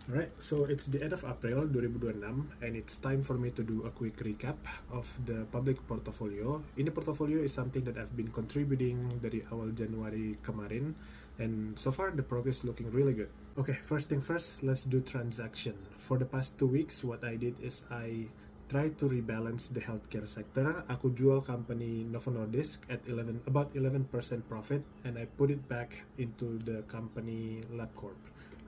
Alright, so it's the end of April 2026 and it's time for me to do a quick recap of the public portfolio. Ini portfolio is something that I've been contributing dari awal Januari kemarin, and so far the progress looking really good. Okay, first thing first, let's do transaction. For the past 2 weeks, what I did is I tried to rebalance the healthcare sector. Aku jual company Novo Nordisk at about 11% profit, and I put it back into the company LabCorp.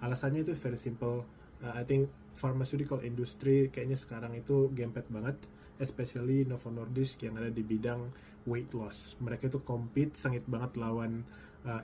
Alasannya itu very simple. I think pharmaceutical industry kayaknya sekarang itu gempet banget, especially Novo Nordisk yang ada di bidang weight loss. Mereka itu compete sengit banget lawan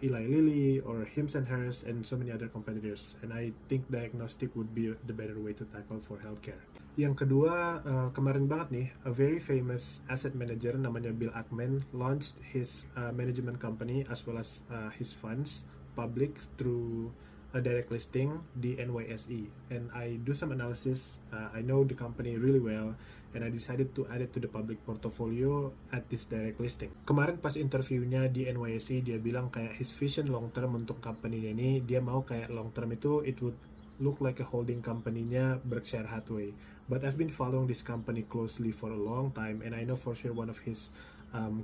Eli Lilly or Hims and Hers and so many other competitors. And I think diagnostic would be the better way to tackle for healthcare. Yang kedua, kemarin banget nih, a very famous asset manager namanya Bill Ackman launched his management company as well as his funds public through a direct listing di NYSE, and I do some analysis. I know the company really well, and I decided to add it to the public portfolio at this direct listing. Kemarin pas interviewnya di NYSE, dia bilang kayak his vision long term untuk company ini, dia mau kayak long term itu it would look like a holding company-nya Berkshire Hathaway. But I've been following this company closely for a long time, and I know for sure one of his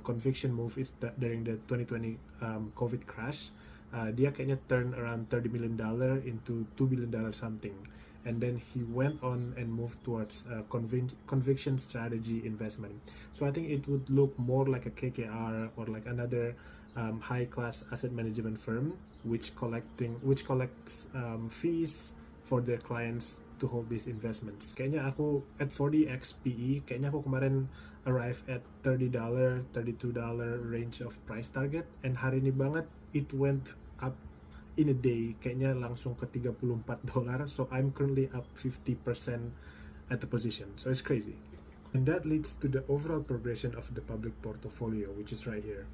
conviction move is that during the 2020 COVID crash, dia kayaknya turn around $30 million into $2 billion something, and then he went on and moved towards conviction strategy investment. So I think it would look more like a KKR or like another high class asset management firm which collects fees for their clients to hold these investments. Kayaknya aku at 40x PE, kayaknya aku kemarin arrive at $30, $32 range of price target, and hari ini banget it went up in a day, kayaknya langsung ke $34. So I'm currently up 50% at the position. So it's crazy. And that leads to the overall progression of the public portfolio, which is right here.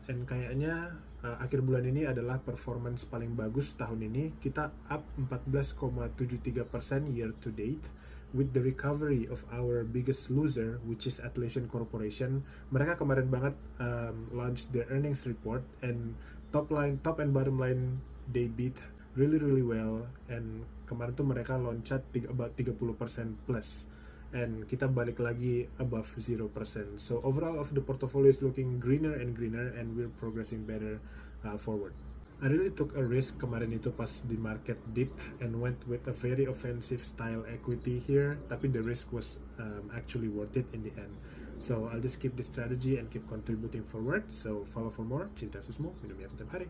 And kayaknya akhir bulan ini adalah performance paling bagus tahun ini. Kita up 14,73% year to date, with the recovery of our biggest loser, which is Atlassian Corporation. Mereka kemarin banget launched their earnings report, and top and bottom line they beat really well, and kemarin tuh mereka loncat about 30% plus, and kita balik lagi above 0%. So overall of the portfolio is looking greener and greener, and we're progressing better forward. I really took a risk kemarin itu pas di market dip and went with a very offensive style equity here, tapi the risk was actually worth it in the end. So I'll just keep the strategy and keep contributing forward. So follow for more. Cinta Susmo, minum ya tiap hari.